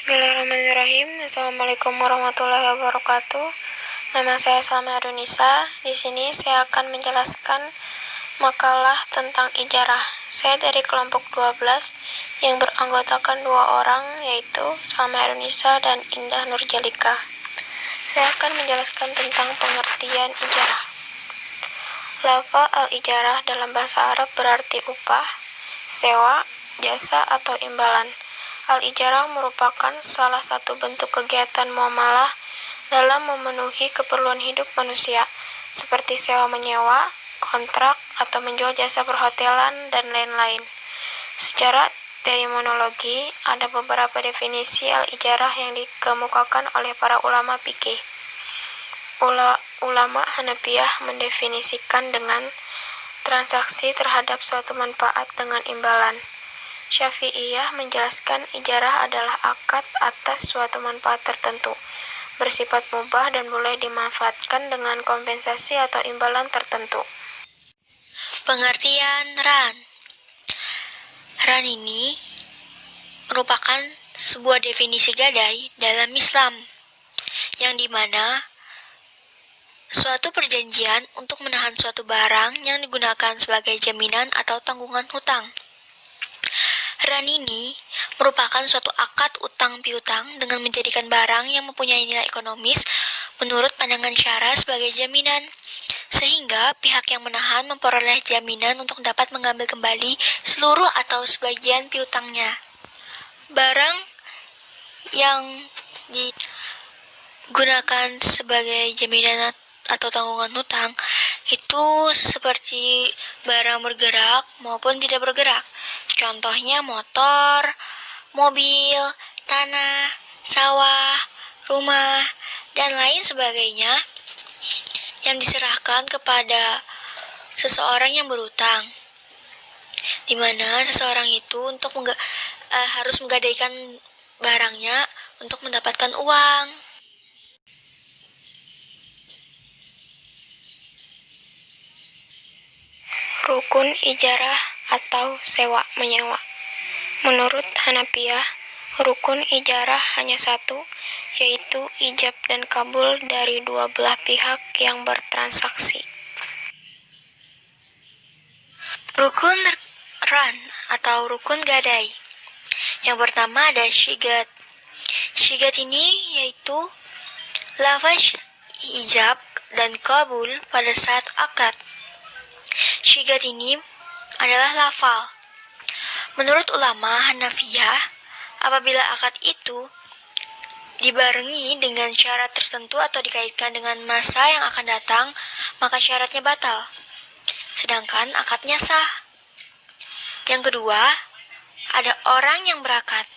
Bismillahirrahmanirrahim. Assalamualaikum warahmatullahi wabarakatuh. Nama saya Salma Arunisa. Di sini saya akan menjelaskan makalah tentang ijarah. Saya dari kelompok 12 yang beranggotakan 2 orang, yaitu Salma Arunisa dan Indah Nurjalika. Saya akan menjelaskan tentang pengertian ijarah. Lafaz al-ijarah dalam bahasa Arab berarti upah, sewa, jasa atau imbalan. Al-ijarah merupakan salah satu bentuk kegiatan muamalah dalam memenuhi keperluan hidup manusia, seperti sewa menyewa, kontrak, atau menjual jasa perhotelan, dan lain-lain. Secara terminologi, ada beberapa definisi al-ijarah yang dikemukakan oleh para ulama fikih. Ulama Hanafiyah mendefinisikan dengan transaksi terhadap suatu manfaat dengan imbalan. Syafi'iyah menjelaskan ijarah adalah akad atas suatu manfaat tertentu, bersifat mubah dan boleh dimanfaatkan dengan kompensasi atau imbalan tertentu. Pengertian ran. Ran ini merupakan sebuah definisi gadai dalam Islam, yang dimana suatu perjanjian untuk menahan suatu barang yang digunakan sebagai jaminan atau tanggungan hutang. Ran ini merupakan suatu akad utang piutang dengan menjadikan barang yang mempunyai nilai ekonomis menurut pandangan syara sebagai jaminan, sehingga pihak yang menahan memperoleh jaminan untuk dapat mengambil kembali seluruh atau sebagian piutangnya. Barang yang digunakan sebagai jaminan atau tanggungan hutang itu seperti barang bergerak maupun tidak bergerak. Contohnya motor, mobil, tanah, sawah, rumah, dan lain sebagainya yang diserahkan kepada seseorang yang berutang, di mana seseorang itu harus menggadaikan barangnya untuk mendapatkan uang. Rukun ijarah atau sewa menyewa. Menurut Hanafiyah, rukun ijarah hanya satu, yaitu ijab dan kabul dari dua belah pihak yang bertransaksi. Rukun ran atau rukun gadai. Yang pertama ada syigat. Syigat ini yaitu lafaz ijab dan kabul pada saat akad. Syigat ini adalah lafal. Menurut ulama Hanafiyah, apabila akad itu dibarengi dengan syarat tertentu atau dikaitkan dengan masa yang akan datang, maka syaratnya batal, sedangkan akadnya sah. Yang kedua, ada orang yang berakad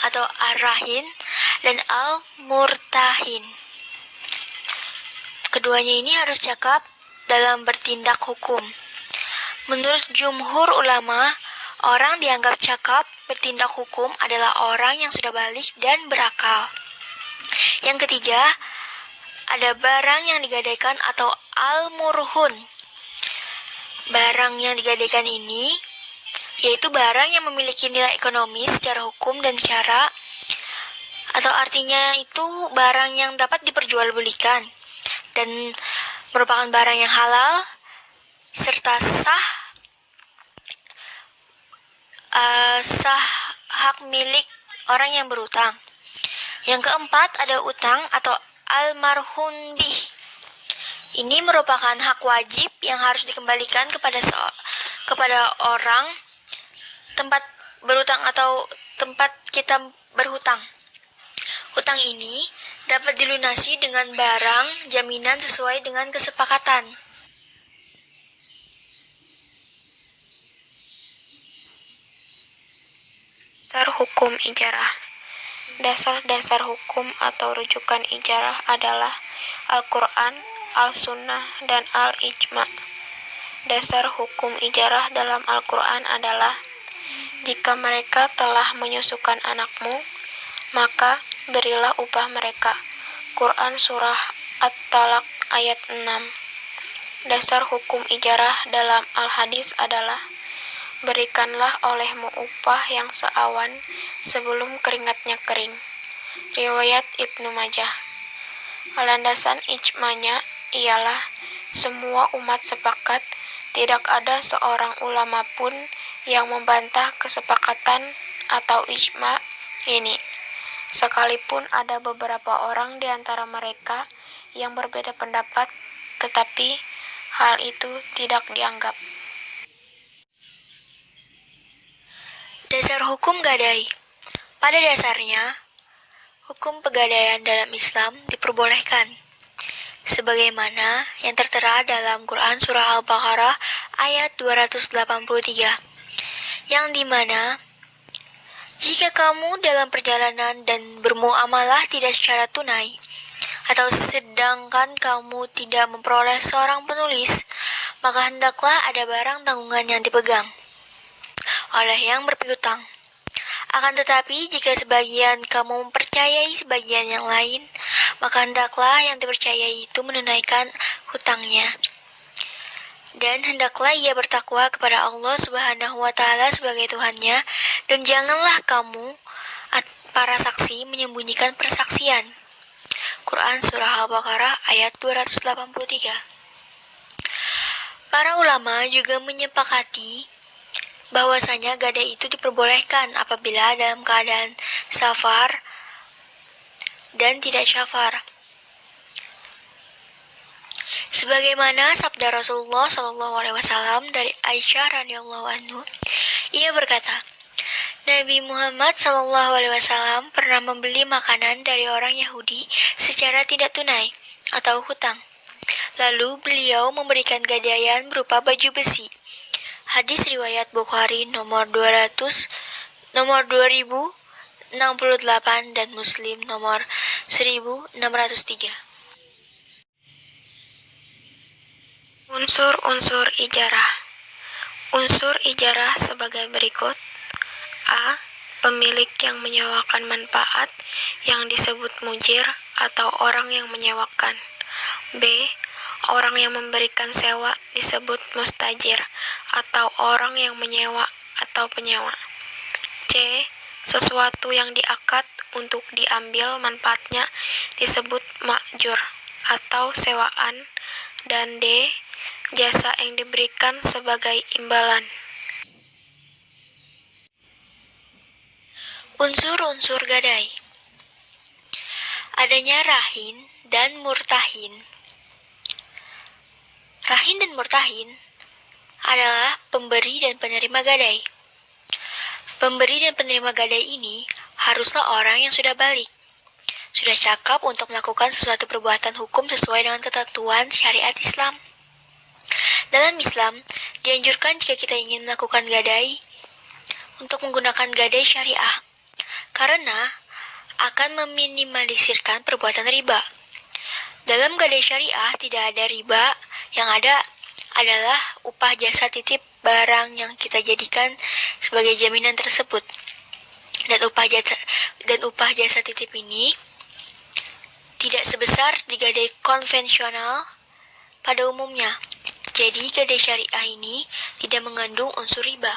atau ar-rahin dan al-murtahin. Keduanya ini harus cakap dalam bertindak hukum. Menurut jumhur ulama, orang dianggap cakap bertindak hukum adalah orang yang sudah balik dan berakal. Yang ketiga, ada barang yang digadaikan atau al-murhun. Barang yang digadaikan ini yaitu barang yang memiliki nilai ekonomis secara hukum dan cara, atau artinya itu barang yang dapat diperjualbelikan dan merupakan barang yang halal serta sah hak milik orang yang berutang. Yang keempat ada utang atau al-marhun bih. Ini merupakan hak wajib yang harus dikembalikan kepada orang tempat berutang atau tempat kita berhutang. Hutang ini dapat dilunasi dengan barang jaminan sesuai dengan kesepakatan. Dasar hukum ijarah. Dasar-dasar hukum atau rujukan ijarah adalah Al-Quran, Al-Sunnah, dan Al-Ijma'. Dasar hukum ijarah dalam Al-Quran adalah, jika mereka telah menyusukan anakmu, maka berilah upah mereka. Quran Surah At-Talaq ayat 6. Dasar hukum ijarah dalam Al-Hadis adalah, berikanlah olehmu upah yang seawan sebelum keringatnya kering. Riwayat Ibnu Majah. Landasan ijma'nya ialah semua umat sepakat, tidak ada seorang ulama pun yang membantah kesepakatan atau ijma' ini. Sekalipun ada beberapa orang di antara mereka yang berbeda pendapat, tetapi hal itu tidak dianggap. Dasar hukum gadai. Pada dasarnya, hukum pegadaian dalam Islam diperbolehkan, sebagaimana yang tertera dalam Quran Surah Al-Baqarah ayat 283, yang dimana jika kamu dalam perjalanan dan bermuamalah tidak secara tunai, atau sedangkan kamu tidak memperoleh seorang penulis, maka hendaklah ada barang tanggungan yang dipegang oleh yang berpiutang. Akan tetapi, jika sebagian kamu mempercayai sebagian yang lain, maka hendaklah yang dipercayai itu menunaikan hutangnya. Dan hendaklah ia bertakwa kepada Allah Subhanahu wa Ta'ala sebagai Tuhannya, dan janganlah kamu, para saksi, menyembunyikan persaksian. Quran Surah Al-Baqarah ayat 283. Para ulama juga menyepakati bahwasanya gadai itu diperbolehkan apabila dalam keadaan safar dan tidak safar. Sebagaimana sabda Rasulullah SAW dari Aisyah radhiyallahu anhu, ia berkata, Nabi Muhammad SAW pernah membeli makanan dari orang Yahudi secara tidak tunai atau hutang. Lalu beliau memberikan gadaian berupa baju besi. Hadis riwayat Bukhari nomor 2068 dan Muslim nomor 1603. Unsur-unsur ijarah. Unsur ijarah sebagai berikut. A. Pemilik yang menyewakan manfaat yang disebut mujir atau orang yang menyewakan. B. Orang yang memberikan sewa disebut mustajir atau orang yang menyewa atau penyewa. C. Sesuatu yang diakad untuk diambil manfaatnya disebut ma'jur atau sewaan. Dan D. Jasa yang diberikan sebagai imbalan. Unsur-unsur gadai. Adanya rahin dan murtahin. Rahin dan murtahin adalah pemberi dan penerima gadai. Pemberi dan penerima gadai ini haruslah orang yang sudah balik, sudah cakap untuk melakukan sesuatu perbuatan hukum sesuai dengan ketentuan syariat Islam. Dalam Islam, dianjurkan jika kita ingin melakukan gadai, untuk menggunakan gadai syariah, karena akan meminimalisirkan perbuatan riba. Dalam gadai syariah tidak ada riba, yang ada adalah upah jasa titip barang yang kita jadikan sebagai jaminan tersebut. Dan upah jasa titip ini tidak sebesar di gadai konvensional pada umumnya. Jadi gadai syariah ini tidak mengandung unsur riba.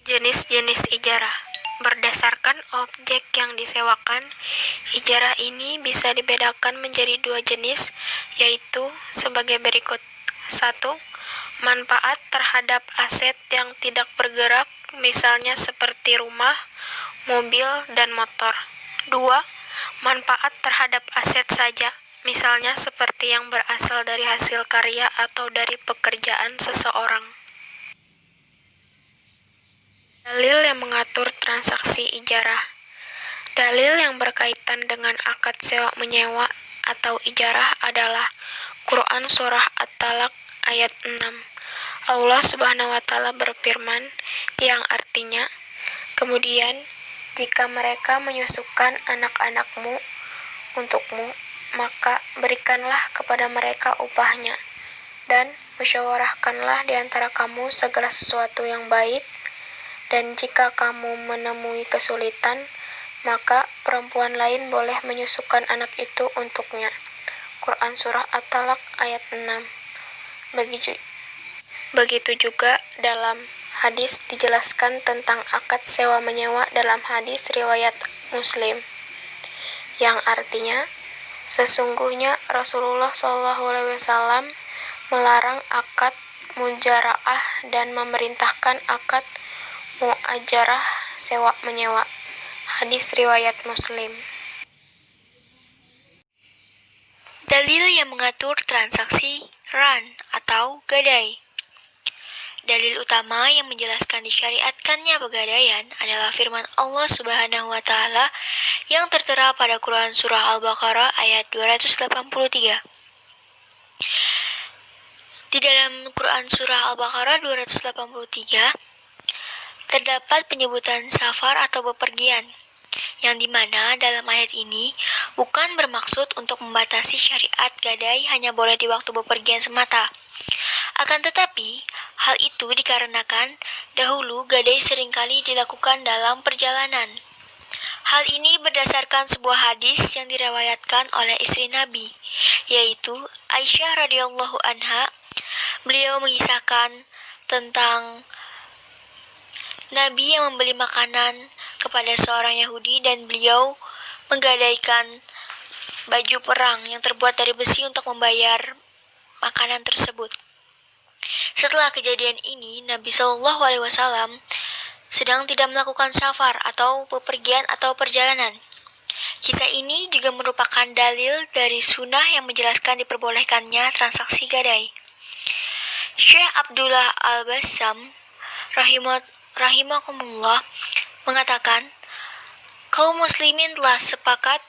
Jenis-jenis ijarah. Berdasarkan objek yang disewakan, ijarah ini bisa dibedakan menjadi dua jenis, yaitu sebagai berikut. 1. Manfaat terhadap aset yang tidak bergerak, misalnya seperti rumah, mobil, dan motor. 2. Manfaat terhadap aset saja, misalnya seperti yang berasal dari hasil karya atau dari pekerjaan seseorang. Dalil yang mengatur transaksi ijarah. Dalil yang berkaitan dengan akad sewa-menyewa atau ijarah adalah Quran Surah At-Talaq ayat 6. Allah Subhanahu wa Ta'ala berfirman, yang artinya, kemudian jika mereka menyusukan anak-anakmu untukmu, maka berikanlah kepada mereka upahnya, dan musyawarahkanlah di antara kamu segala sesuatu yang baik. Dan jika kamu menemui kesulitan, maka perempuan lain boleh menyusukan anak itu untuknya. Quran Surah At-Talaq ayat 6. Begitu juga dalam hadis dijelaskan tentang akad sewa-menyewa dalam hadis riwayat Muslim, yang artinya, sesungguhnya Rasulullah SAW melarang akad mujaraah dan memerintahkan akad muajarah sewa-menyewa. Hadis riwayat Muslim. Dalil yang mengatur transaksi ran atau gadai. Dalil utama yang menjelaskan disyariatkannya pegadaian adalah firman Allah Subhanahu wa taala yang tertera pada Quran surah Al-Baqarah ayat 283. Di dalam Quran surah Al-Baqarah 283 terdapat penyebutan safar atau bepergian, yang dimana dalam ayat ini bukan bermaksud untuk membatasi syariat gadai hanya boleh di waktu bepergian semata. Akan tetapi, hal itu dikarenakan dahulu gadai seringkali dilakukan dalam perjalanan. Hal ini berdasarkan sebuah hadis yang diriwayatkan oleh istri Nabi, yaitu Aisyah radhiyallahu anha. Beliau mengisahkan tentang Nabi yang membeli makanan kepada seorang Yahudi dan beliau menggadaikan baju perang yang terbuat dari besi untuk membayar makanan tersebut. Setelah kejadian ini, Nabi Shallallahu Alaihi Wasallam sedang tidak melakukan safar atau bepergian atau perjalanan. Kisah ini juga merupakan dalil dari sunnah yang menjelaskan diperbolehkannya transaksi gadai. Syekh Abdullah Al-Bassam rahimahumullah mengatakan, kaum muslimin telah sepakat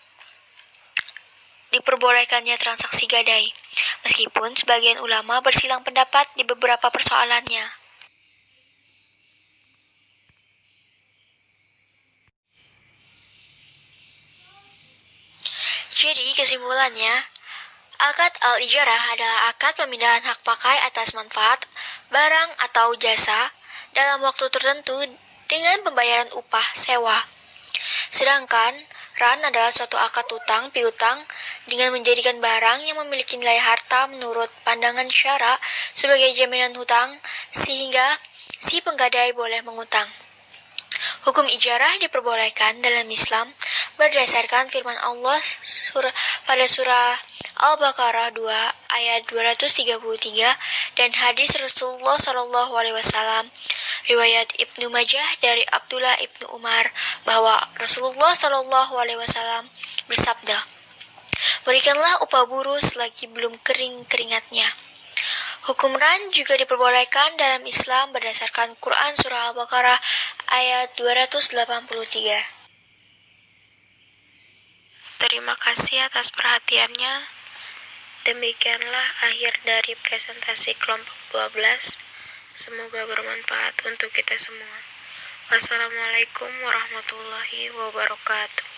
diperbolehkannya transaksi gadai, meskipun sebagian ulama bersilang pendapat di beberapa persoalannya. Jadi kesimpulannya, akad al-ijarah adalah akad pemindahan hak pakai atas manfaat, barang atau jasa dalam waktu tertentu dengan pembayaran upah sewa. Sedangkan ran adalah suatu akad utang piutang dengan menjadikan barang yang memiliki nilai harta menurut pandangan syara sebagai jaminan hutang sehingga si penggadai boleh mengutang. Hukum ijarah diperbolehkan dalam Islam berdasarkan firman Allah pada surah Al-Baqarah 2 ayat 233 dan hadis Rasulullah SAW riwayat Ibnu Majah dari Abdullah Ibnu Umar bahwa Rasulullah SAW bersabda, berikanlah upah buruh selagi belum kering keringatnya. Hukum ran juga diperbolehkan dalam Islam berdasarkan Quran surah Al-Baqarah ayat 283. Terima kasih atas perhatiannya. Demikianlah akhir dari presentasi kelompok 12. Semoga bermanfaat untuk kita semua. Wassalamualaikum warahmatullahi wabarakatuh.